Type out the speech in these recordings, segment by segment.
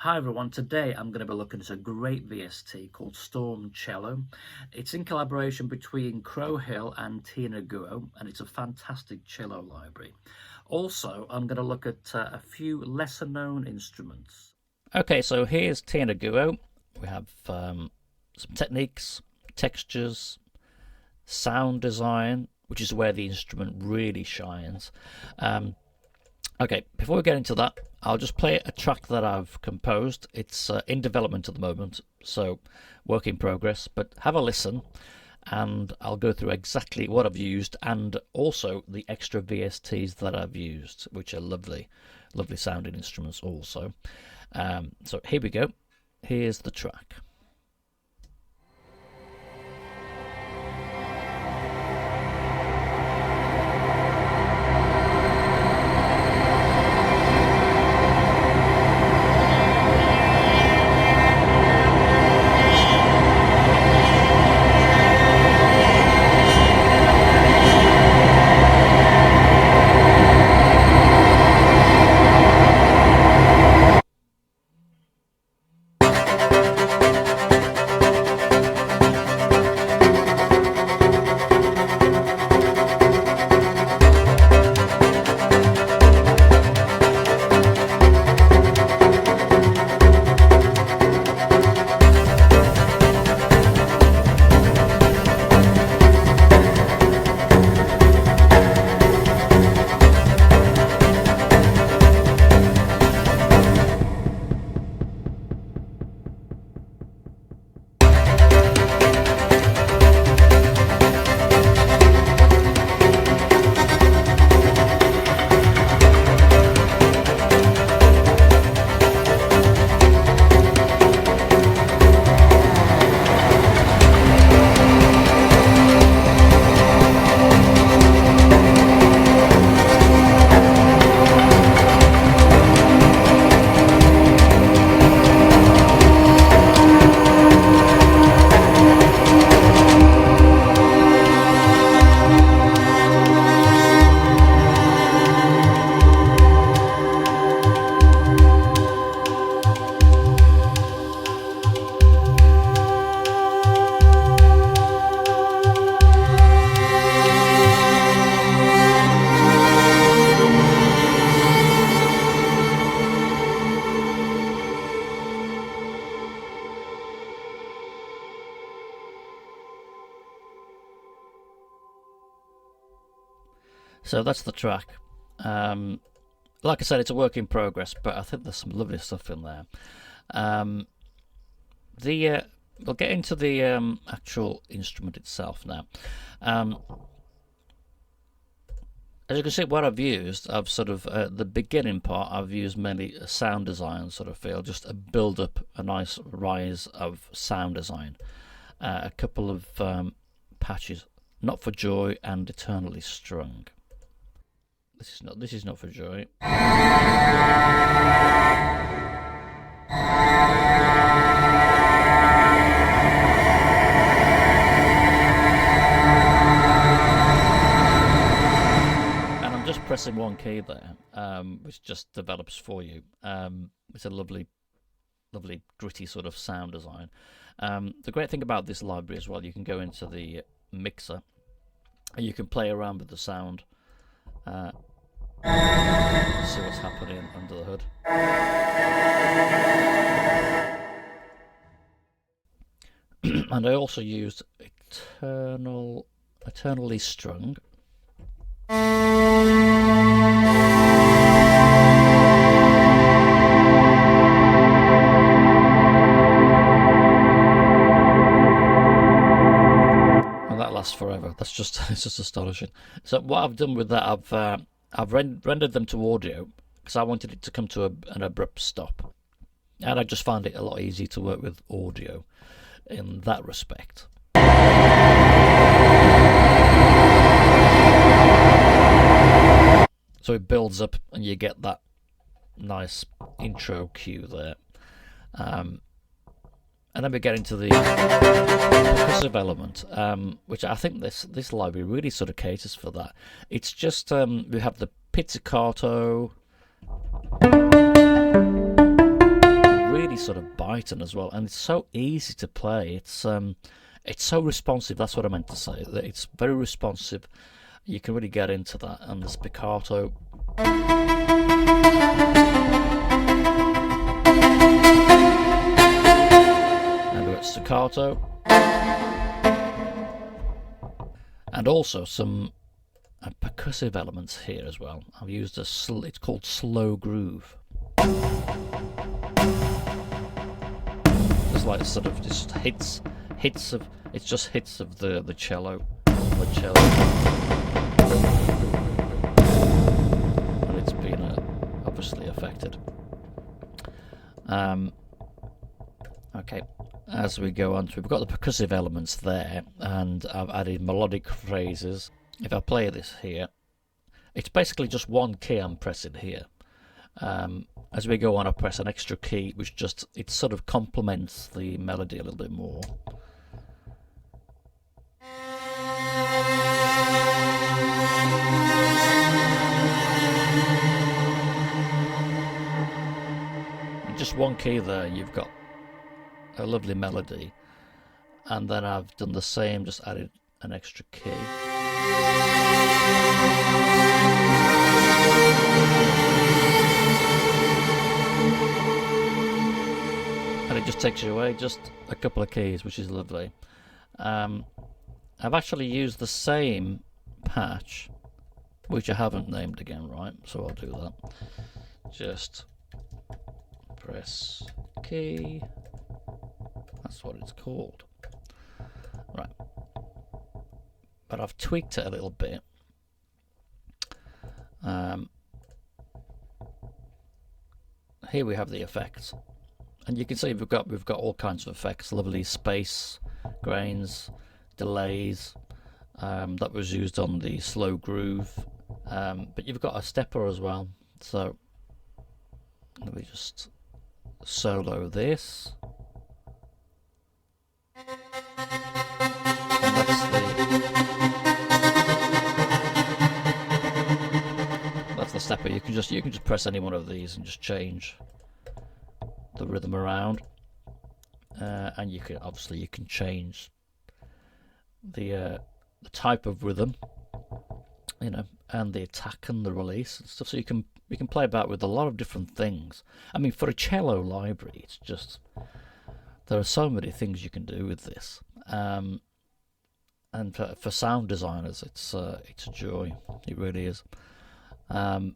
Hi everyone, today I'm going to be looking at a great VST called Storm Cello. It's in collaboration between Crow Hill and Tina Guo, and it's a fantastic cello library. Also, I'm going to look at a few lesser known instruments. Okay, so here's Tina Guo. We have some techniques, textures, sound design, which is where the instrument really shines. Okay, before we get into that, I'll just play a track that I've composed. It's in development at the moment, so work in progress, but have a listen and I'll go through exactly what I've used and also the extra VSTs that I've used, which are lovely, lovely sounding instruments also. So here we go. Here's the track. So that's the track. Like I said, it's a work in progress, but I think there's some lovely stuff in there. We'll get into the actual instrument itself now. As you can see, what I've used, I've sort of the beginning part, I've used mainly a sound design sort of feel, just a build up, a nice rise of sound design. A couple of patches, Not for Joy and Eternally Strung. This is not for joy. And I'm just pressing one key there, which just develops for you. It's a lovely, lovely gritty sort of sound design. The great thing about this library as well, you can go into the mixer and you can play around with the sound. See what's happening under the hood. And I also used Eternally Strung. Forever. That's just it's just astonishing. So what I've done with that, I've rendered them to audio because I wanted it to come to an abrupt stop, and I just found it a lot easier to work with audio in that respect. So it builds up and you get that nice intro cue there. And then we get into the percussive element, which I think this library really sort of caters for that. It's just we have the pizzicato, really sort of biting as well, and it's so easy to play. It's so responsive. That's what I meant to say. That it's very responsive. You can really get into that, and the spiccato. And we've got staccato, and also some percussive elements here as well. I've used it's called slow groove. Just like sort of just hits of, it's just hits of the cello, and it's been obviously affected. Okay, as we go on, we've got the percussive elements there, and I've added melodic phrases. If I play this here, it's basically just one key I'm pressing here. As we go on, I press an extra key, which it sort of complements the melody a little bit more. Just one key there, you've got a lovely melody, and then I've done the same, just added an extra key. And it just takes you away just a couple of keys, which is lovely. I've actually used the same patch, which I haven't named again, right? So I'll do that. Just press key. That's what it's called. Right. But I've tweaked it a little bit. Here we have the effects, and you can see we've got all kinds of effects, lovely space, grains, delays. That was used on the slow groove, but you've got a stepper as well. So let me just solo this. That's the stepper. You can just press any one of these and just change the rhythm around, and you can change the type of rhythm, you know, and the attack and the release and stuff. So you can play about with a lot of different things. I mean, for a cello library, it's just, there are so many things you can do with this. And for sound designers, it's a joy. It really is. Now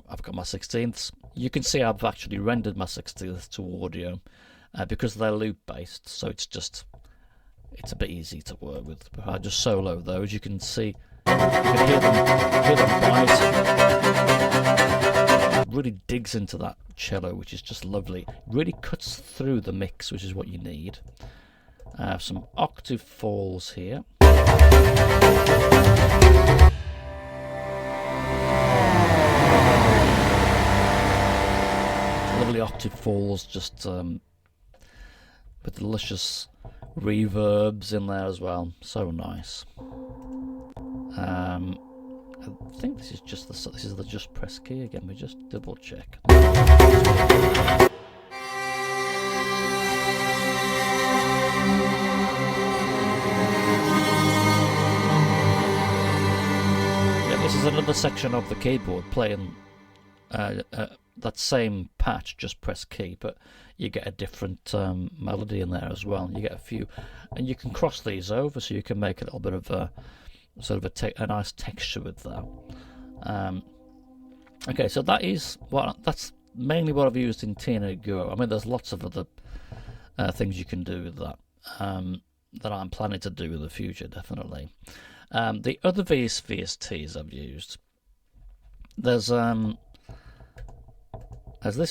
I've got my 16ths. You can see I've actually rendered my 16ths to audio because they're loop based, so it's a bit easy to work with. If I just solo those, you can see, you can hear them rising. It really digs into that cello, which is just lovely. It really cuts through the mix, which is what you need. I have some octave falls here. Lovely octave falls, just with luscious reverbs in there as well. So nice. I think this is the just press key again. We just double check. This is another section of the keyboard playing that same patch, just press key, but you get a different melody in there as well. You get a few, and you can cross these over, so you can make a little bit of a sort of a nice texture with that. Okay, so that's mainly what I've used in Tina Guo. I mean, there's lots of other things you can do with that that I'm planning to do in the future, definitely. The other VSTs I've used, there's this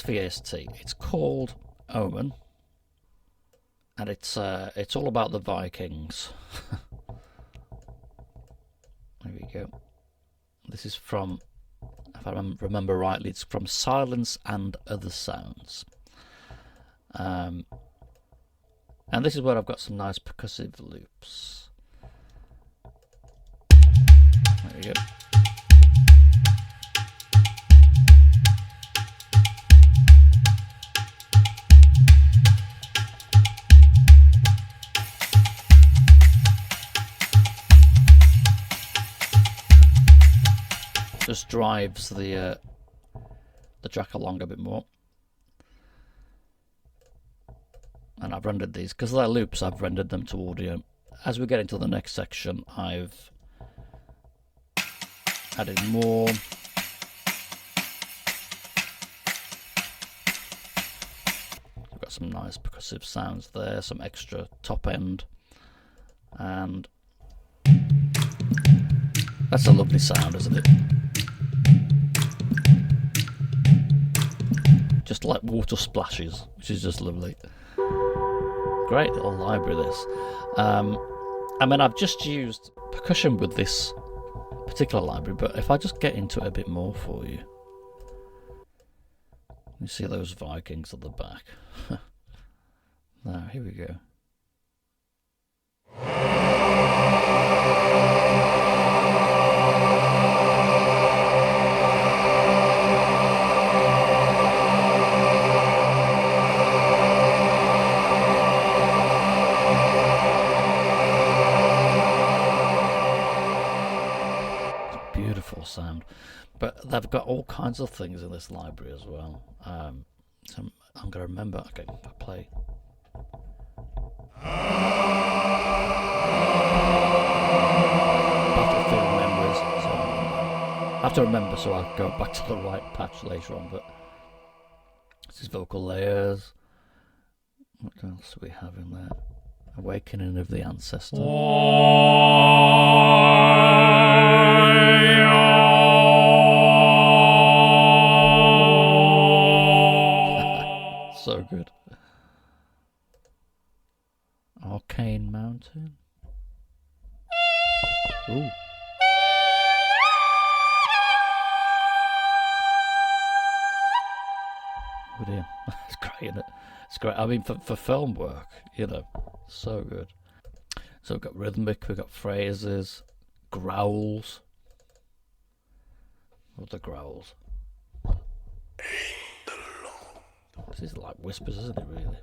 VST. It's called Omen, and it's all about the Vikings. There we go. This is from, if I remember rightly, it's from Silence and Other Sounds. And this is where I've got some nice percussive loops. There we go. just drives the track along a bit more. And I've rendered these because they're loops. I've rendered them to audio. As we get into the next section, I've added more. We've got some nice percussive sounds there, some extra top end, and that's a lovely sound, isn't it? Just like water splashes, which is just lovely. Great little library, this. I mean, I've just used percussion with this particular library, but if I just get into it a bit more for you. You see those Vikings at the back. Now, here we go. Sound, but they've got all kinds of things in this library as well. So I'm gonna remember. Okay, if I play. Battlefield memories. So I have to remember, so I'll go back to the right patch later on. But this is vocal layers. What else do we have in there? Awakening of the Ancestor. So good. Arcane Mountain. Ooh. Oh dear. It's great, isn't it? It's great. I mean, for film work, you know, so good. So we've got rhythmic, we've got phrases, growls. What are the growls? This is like whispers, isn't it, really?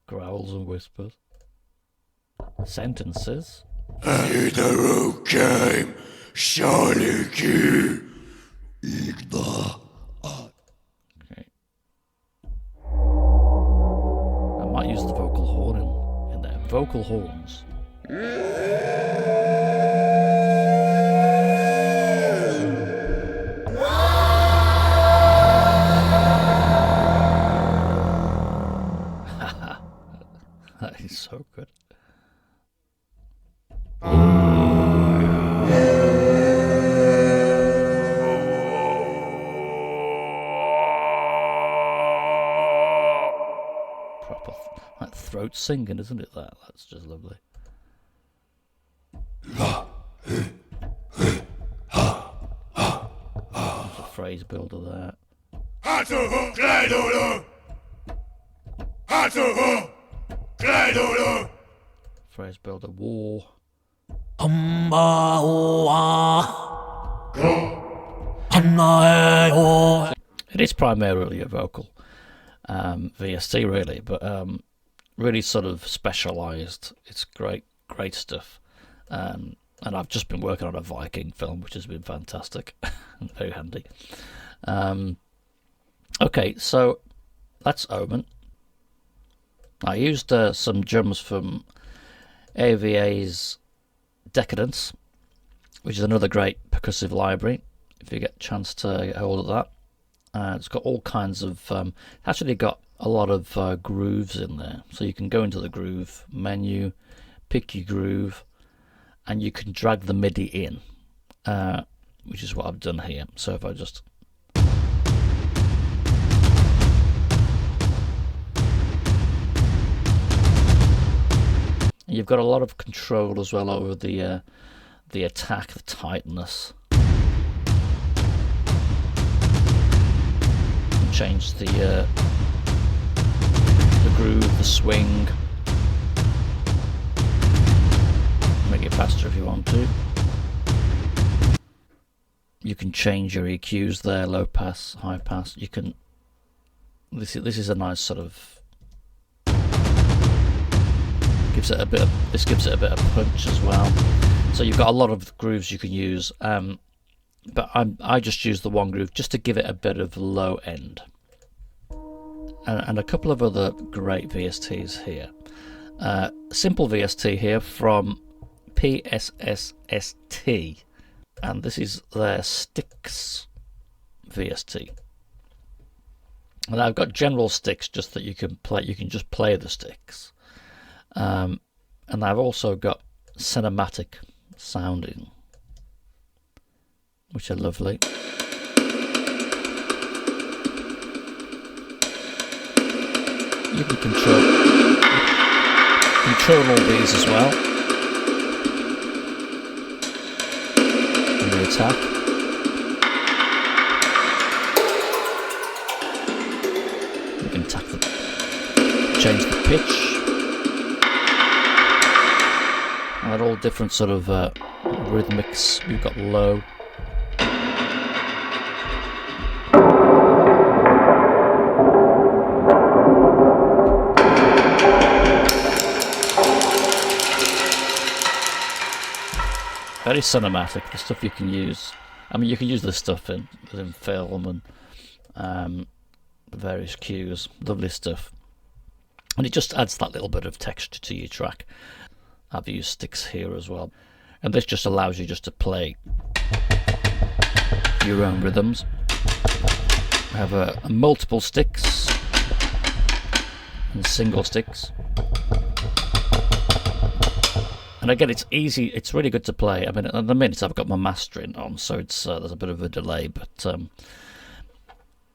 Growls and whispers. Sentences. Okay. I might use the vocal horn in there. Vocal horns. That is so good. Proper like throat singing, isn't it? That's just lovely. There's a phrase builder there. Phrase builder, war. It is primarily a vocal VST, really, but really sort of specialised. It's great stuff. And I've just been working on a Viking film, which has been fantastic and very handy. Okay, so that's Omen. I used some drums from AVA's Decadence, which is another great percussive library, if you get a chance to get hold of that. It's got all kinds of, actually got a lot of grooves in there. So you can go into the groove menu, pick your groove, and you can drag the MIDI in, which is what I've done here. So if I just... You've got a lot of control as well over the attack, the tightness. Change the groove, the swing. Make it faster if you want to. You can change your EQs there, low pass, high pass. You can this is a nice sort of gives it a bit of punch as well. So you've got a lot of grooves you can use, but I just use the one groove just to give it a bit of low end, and a couple of other great VSTs here. Simple VST here from PSSST, and this is their Sticks VST. And I've got general sticks just that you can play. You can just play the sticks, and I've also got cinematic sounding, which are lovely. You can control all these as well. And the attack. You can change the pitch. And they're all different sort of rhythmics. We've got low. Very cinematic, the stuff you can use. I mean, you can use this stuff in film and various cues. Lovely stuff. And it just adds that little bit of texture to your track. I've used sticks here as well. And this just allows you just to play your own rhythms. I have multiple sticks and single sticks. And again, it's easy. It's really good to play. I mean, at the minute I've got my mastering on, so it's there's a bit of a delay. But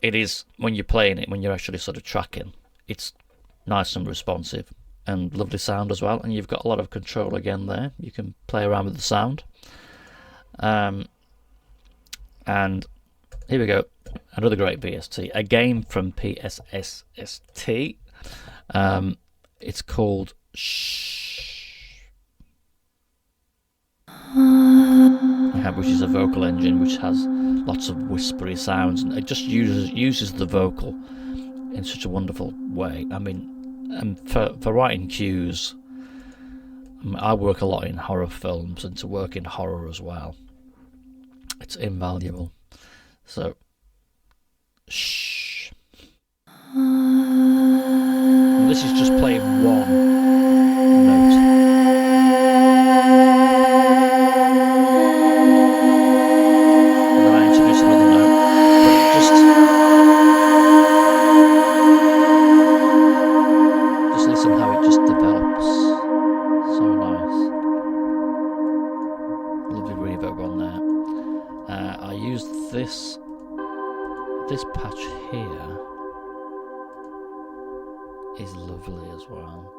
it is when you're playing it, when you're actually sort of tracking, it's nice and responsive and lovely sound as well. And you've got a lot of control again there. You can play around with the sound. And here we go, another great VST, again from PSSST. It's called Shhh. Which is a vocal engine which has lots of whispery sounds, and it just uses the vocal in such a wonderful way. I mean, and for writing cues, I work a lot in horror films, and to work in horror as well, it's invaluable. So, shh. And this is just playing one note. This patch here is lovely as well.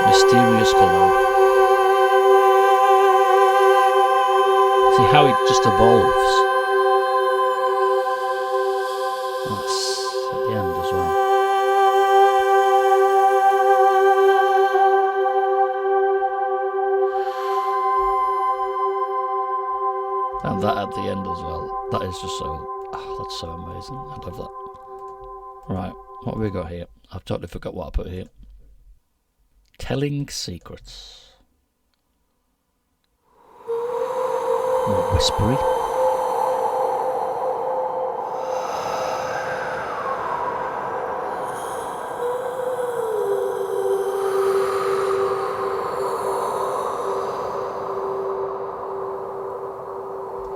Mysterious colour. See how it just evolves. That's at the end as well. And that at the end as well. That is just so, that's so amazing. I love that. Right, what have we got here? I've totally forgot what I put here. Telling secrets. More whispery.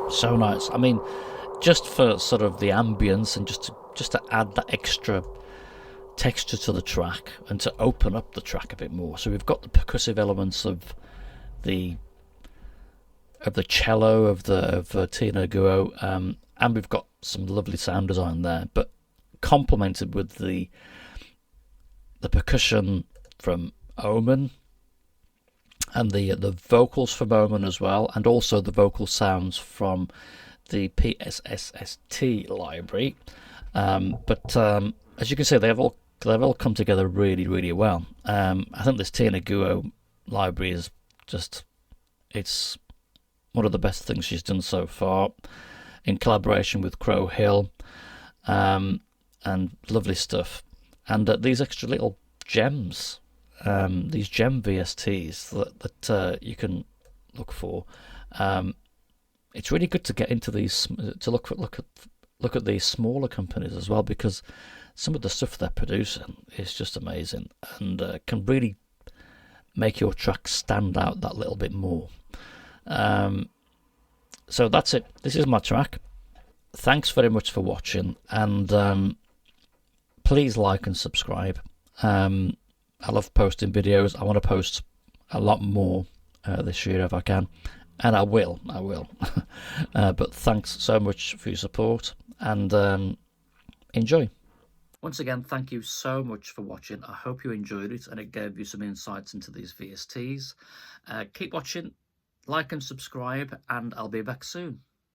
So nice. I mean, just for sort of the ambience and just to add that extra texture to the track and to open up the track a bit more. So we've got the percussive elements of the cello of Tina Guo, and we've got some lovely sound design there, but complemented with the percussion from Omen. And the vocals from Omen as well, and also the vocal sounds from the PSSST library. But as you can see, they've all come together really, really well. I think this Tina Guo library is it's one of the best things she's done so far, in collaboration with Crow Hill, and lovely stuff. And these extra little gems, these gem VSTs that you can look for. It's really good to get into these, to look at these smaller companies as well, because some of the stuff they're producing is just amazing, and can really make your track stand out that little bit more. So that's it. This is my track. Thanks very much for watching, and please like and subscribe. I love posting videos. I want to post a lot more this year if I can, and I will. But thanks so much for your support, and enjoy. Once again, thank you so much for watching. I hope you enjoyed it and it gave you some insights into these VSTs. Keep watching, like and subscribe, and I'll be back soon.